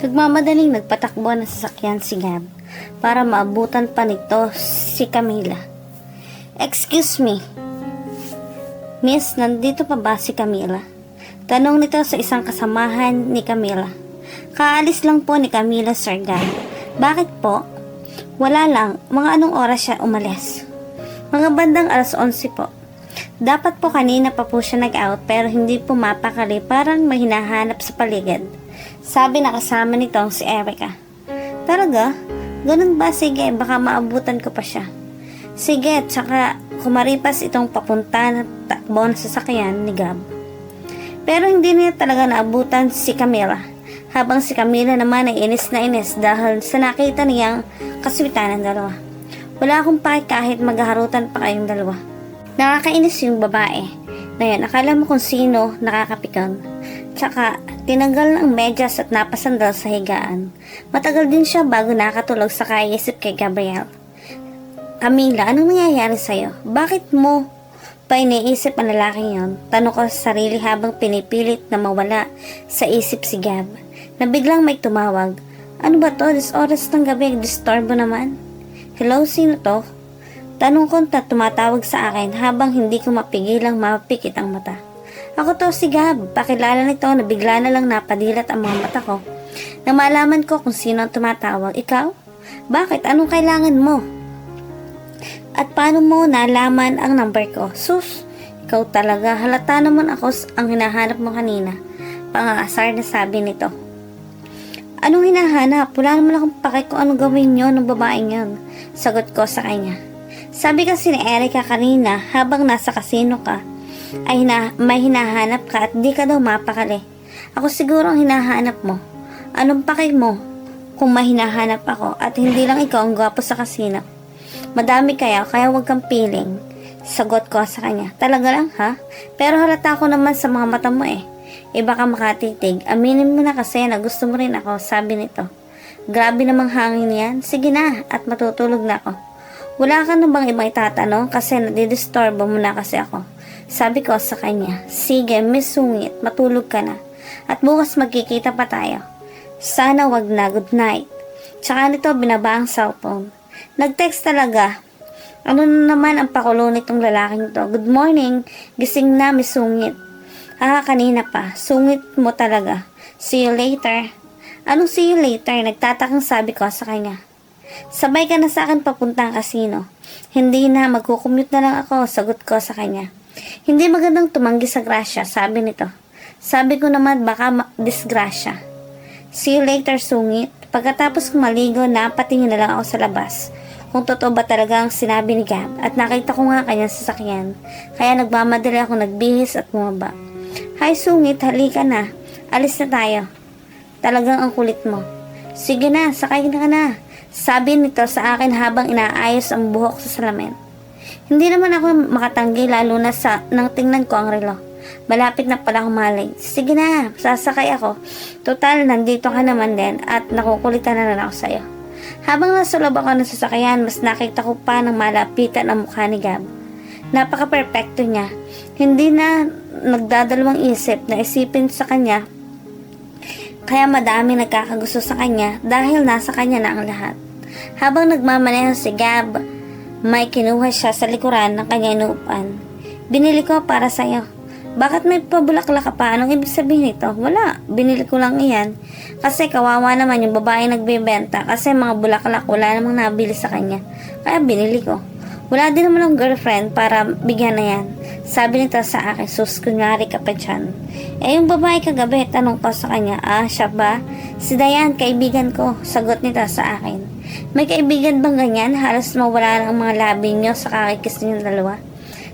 Nagmamadaling nagpatakbo ng sasakyan si Gab para maabutan pa nito si Camila. "Excuse me, Miss, nandito pa ba si Camila?" Tanong nito sa isang kasamahan ni Camila. "Kaalis lang po ni Camila, Sir Gab." "Bakit po?" "Wala lang, mga anong oras siya umalis?" "Mga bandang 11:00 po." "Dapat po kanina pa po siya nag-out pero hindi po mapakali, parang may hinahanap sa paligid," sabi na kasama nitong si Erica. "Talaga? Ganun ba? Sige, baka maabutan ko pa siya." "Sige," tsaka kumaripas itong papunta na takbo ng sasakyan ni Gab. Pero hindi niya talaga naabutan si Camila, habang si Camila naman ay inis na inis dahil sa nakita niyang kaswitan ng dalawa. "Wala akong pake kahit maghaharutan pa kayong dalawa." Nakakainis yung babae na yun. Akala mo kung sino nakakapikon. Tsaka tinanggal ng medyas at napasandal sa higaan. Matagal din siya bago nakatulog sa kaisip kay Gabriel. "Camila, anong nangyayari sa'yo? Bakit mo pa iniisip ang lalaking yon?" Tanong ko sa sarili habang pinipilit na mawala sa isip si Gab, na biglang may tumawag. "Ano ba to? This oras ng gabi, disturbo naman." "Hello, sino to?" Tanong ko na tumatawag sa akin habang hindi ko mapigilang mapikit ang mata. "Ako to, si Gab." Pakilala nito na bigla na lang napadilat ang mga mata ko na malaman ko kung sino ang tumatawag. "Ikaw? Bakit? Anong kailangan mo? At paano mo nalaman ang number ko?" "Sus, ikaw talaga. Halata naman ako ang hinahanap mo kanina." Pangangasar na sabi nito. "Anong hinahanap? Wala naman akong pake kung anong gawin nyo ng babaeng yun." Sagot ko sa kanya. "Sabi kasi ni Erica kanina habang nasa kasino ka ay may hinahanap ka at di ka daw mapakali. Ako siguro ang hinahanap mo. Anong pake mo kung may hinahanap ako at hindi lang ikaw ang gwapo sa kasino? Madami kaya wag kang piling." Sagot ko sa kanya. "Talaga lang ha? Pero halata ko naman sa mga mata mo eh. Iba ka makatitig. Aminin mo na kasi na gusto mo rin ako," sabi nito. "Grabe namang hangin yan. Sige na at matutulog na ako." "Wala ka na bang ibang itatanong kasi nadidisturbo mo na kasi ako?" Sabi ko sa kanya. "Sige, Miss Sungit, matulog ka na. At bukas magkikita pa tayo." "Sana wag na. Good night." Tsaka nito binaba ang cellphone. Nag-text talaga. Ano na naman ang pakulo nitong lalaking to? "Good morning. Gising na, Miss Sungit." Kanina pa. Sungit mo talaga. "See you later." "Anong see you later?" Nagtatakang sabi ko sa kanya. "Sabay ka na sa akin papuntang kasino." "Hindi na, magkukommute na lang ako," sagot ko sa kanya. "Hindi magandang tumanggi sa grasya," sabi nito. Sabi ko naman baka disgrasya. "See you later, Sungit." Pagkatapos kong maligo, napatingin na lang ako sa labas kung totoo ba talaga ang sinabi ni Gab at nakita ko nga kanyang sasakyan. Kaya nagmamadali ako nagbihis at bumaba. "Hi Sungit, halika na. Alis na tayo." "Talagang ang kulit mo." "Sige na, sakay na ka na," sabi nito sa akin habang inaayos ang buhok sa salamin. Hindi naman ako makatanggi lalo na nang tingnan ko ang relo. Malapit na pala humaling. "Sige na, sasakay ako. Total, nandito ka naman din at nakukulitan na lang ako sa'yo." Habang nasa loob ako ng sasakyan, mas nakita ko pa ng malapitan ang mukha ni Gab. Napaka-perfecto niya. Hindi na nagdadalawang isip na isipin sa kanya. Kaya madami nagkakagusto sa kanya dahil nasa kanya na ang lahat. Habang nagmamaneho si Gab, may kinuha siya sa likuran ng kanyang inuupan. "Binili ko para sa'yo." "Bakit may pabulaklak ka pa? Anong ibig sabihin nito?" "Wala, binili ko lang iyan. Kasi kawawa naman yung babae nagbebenta kasi mga bulaklak wala namang nabili sa kanya. Kaya binili ko. Wala din naman akong girlfriend para bigyan na yan." Sabi nito sa akin. "Sus, kunyari ka pa dyan." Yung babae kagabi, tanong ko sa kanya. Siya ba?" "Si Dayan, kaibigan ko." Sagot nito sa akin. "May kaibigan bang ganyan? Halos mawala ng mga labi nyo sa kakikis niyo dalawa."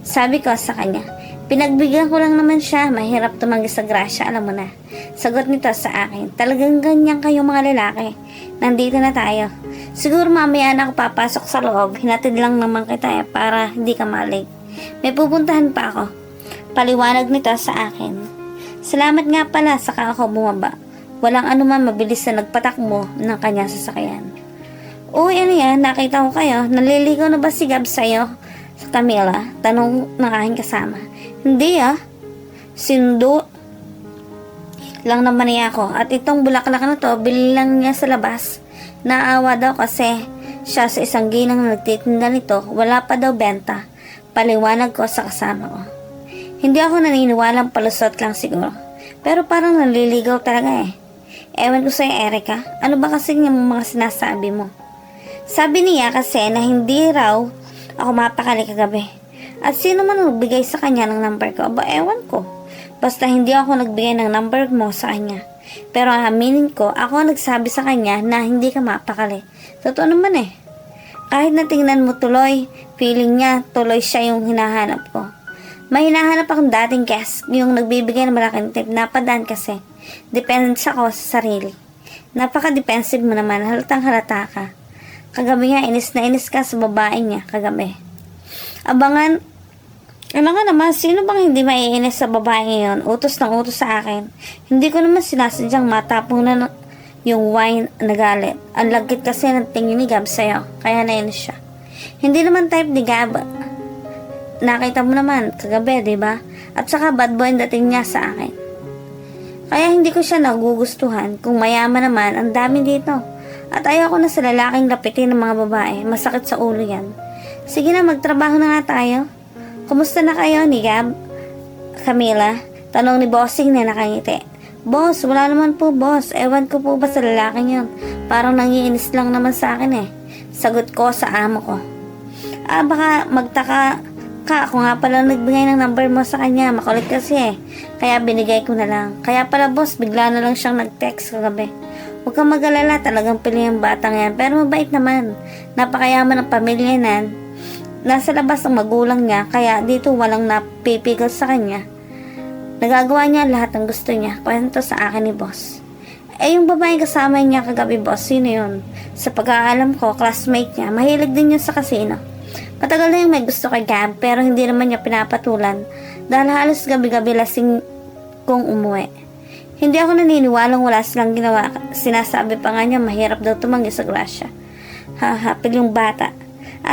Sabi ko sa kanya. "Pinagbigyan ko lang naman siya. Mahirap tumanggi sa grasya, alam mo na." Sagot nito sa akin. "Talagang ganyan kayo mga lalaki. Nandito na tayo. Siguro mamaya na ako papasok sa loob. Hinatid lang naman kita para hindi ka malig. May pupuntahan pa ako." Paliwanag nito sa akin. Salamat nga pala, saka ako bumaba. Walang anuman, mabilis na nagpatakbo ng kanya sasakyan. "Uy, ano yan? Nakita ko kayo. Naliligaw na ba si Gab sa'yo?" Sa Camila, tanong ng aking kasama. "Hindi Sindo." lang naman niya ako. At itong bulaklak na to, bili lang niya sa labas. Naawa daw kasi siya sa isang ginang na nagtitinda nito, wala pa daw benta. Paliwanag ko sa kasama ko. Hindi ako naniniwalang palusot lang siguro. Pero parang naliligaw talaga eh. Ewan ko sa'yo, Erica, ano ba kasi yung mga sinasabi mo? Sabi niya kasi na hindi raw ako mapakali kagabi. At sino man nagbigay sa kanya ng number ko? Aba, ewan ko. Basta hindi ako nagbigay ng number mo sa kanya. Pero aminin ko, ako ang nagsabi sa kanya na hindi ka mapakali. Totoo naman eh. Kahit na tingnan mo tuloy, feeling niya tuloy siya yung hinahanap ko. May hinahanap akong dating guest, yung nagbibigay ng malaking tip. Napadaan kasi. Depende ako sa sarili. Napaka-defensive mo naman, halatang halata ka. Kagabi nga, inis na inis ka sa babae niya, kagabi. Abangan, ano nga naman, sino bang hindi maiinis sa babae ngayon? Utos ng utos sa akin. Hindi ko naman sinasadyang matapong na yung wine na galit. Ang lagkit kasi ng tingin ni Gab sa'yo, kaya nainis siya. Hindi naman type ni Gab. Nakita mo naman, kagabi, diba? At saka bad boy ang dating niya sa akin. Kaya hindi ko siya nagugustuhan. Kung mayaman naman, ang dami dito. At ayoko na sa lalaking lapitin ng mga babae. Masakit sa ulo yan. Sige na, magtrabaho na nga tayo. Kumusta na kayo ni Gab? Camila, tanong ni Bossing na nakangiti. Boss, wala naman po boss. Ewan ko po ba sa lalaking yun? Parang nangiinis lang naman sa akin eh. Sagot ko sa amo ko. Baka magtaka ka, ako nga pala nagbigay ng number mo sa kanya. Makulit kasi eh. Kaya binigay ko na lang. Kaya pala boss, bigla na lang siyang nag-text kagabi. Huwag kang mag-alala, talagang pili ang batang yan. Pero mabait naman. Napakayaman ng pamilya nan. Nasa labas ang magulang niya, kaya dito walang napipigil sa kanya. Nagagawa niya lahat ng gusto niya. Kwento sa akin ni boss. Yung babaeng kasama niya kagabi boss, sino yun? Sa pag-aalam ko, classmate niya. Mahilig din yun sa casino. Matagal na yung may gusto kay Gab, pero hindi naman niya pinapatulan. Dahil halos gabi-gabi lasing kong umuwi. Hindi ako naniniwalang wala silang ginawa. Sinasabi pa nga niya, mahirap daw tumanggi sa grasya. Hapil yung bata.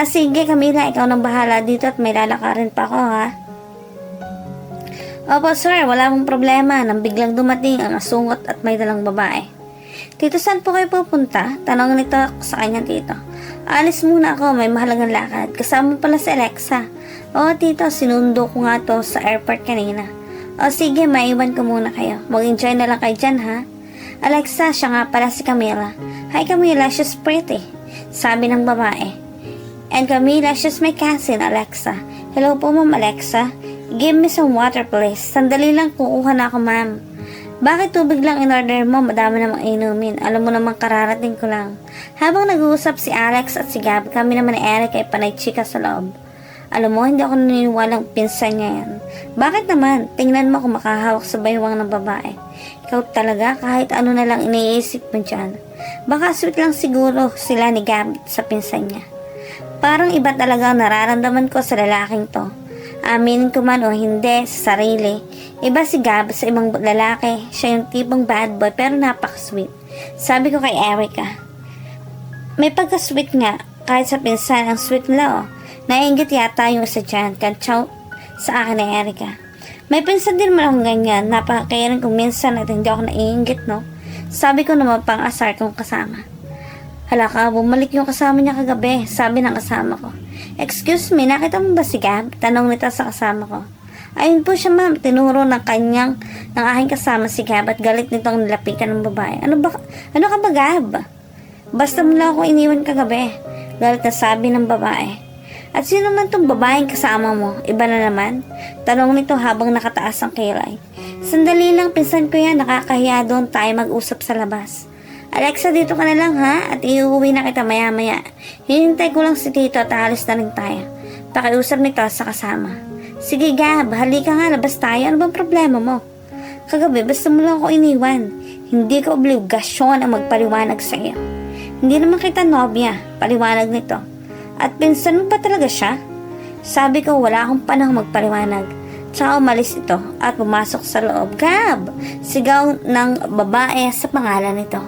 Sige Camila, ikaw nang bahala dito at may lalakarin pa ako ha. Opo sir, wala mong problema. Nang biglang dumating ang asungot at may dalang babae. Tito, saan po kayo pupunta? Tanong nito sa kanya tito. Alis muna ako, may mahalagang lakad. Kasama pala si Alexa. Oo tito, sinundo ko nga to sa airport kanina. Sige, maiwan ko muna kayo. Mag-enjoy na lang kayo dyan ha. Alexa, siya nga pala si Camila. Hi Camila, she's pretty. Sabi ng babae. And Camila, she's my cousin, Alexa. Hello po, Ma'am Alexa. Give me some water, please. Sandali lang, kukuha na ako, ma'am. Bakit tubig lang in-order mo? Madami namang inumin. Alam mo namang kararating ko lang. Habang nag-uusap si Alex at si Gab, kami naman ni Eric ay panay chika sa loob. Alam mo, hindi ako naniniwalang pinsan niya yan. Bakit naman? Tingnan mo kung makahawak sa baywang ng babae. Ikaw talaga, kahit ano na lang iniisip mo dyan. Baka sweet lang siguro sila ni Gab sa pinsan niya. Parang iba talaga ang nararamdaman ko sa lalaking to. Aminin ko man o hindi sa sarili. Iba si Gab sa ibang lalaki. Siya yung tipong bad boy pero napaka-sweet. Sabi ko kay Erica, may pagka-sweet nga. Kahit sa pinsan, ang sweet nila Naiinggit yata yung isa dyan. Kantsaw sa akin ni Erica. May pinsan din man akong ganyan. Napakakayaran kung minsan at hindi ako naiinggit, no? Sabi ko naman pang asar kong kasama. Hala ka, bumalik yung kasama niya kagabi, sabi ng kasama ko. Excuse me, nakita mo ba si Gab? Tanong nito sa kasama ko. Ayun po siya ma'am, tinuro ng aking kasama si Gab at galit nitong nilapitan ng babae. Ano ka ba Gab? Basta mo lang ako iniwan kagabi. Galit na sabi ng babae. At sino man tong babaeng kasama mo? Iba na naman? Tanong nito habang nakataas ang kilay. Sandali lang, pinsan ko yan, nakakahiya doon tayo mag-usap sa labas. Alexa, dito ka na lang ha at iuwi na kita maya-maya. Hinintay ko lang si Tito at alis na rin tayo. Pakiusap nito sa kasama. Sige Gab, halika nga, labas tayo. Ano bang problema mo? Kagabi, basta mo lang ako iniwan. Hindi ka obligasyon ang magpaliwanag sa iyo. Hindi naman kita nobya, paliwanag nito. At pinsan mo ba talaga siya? Sabi ko wala akong panahon magpaliwanag. Tsaka umalis ito at pumasok sa loob. Gab! Sigaw ng babae sa pangalan nito.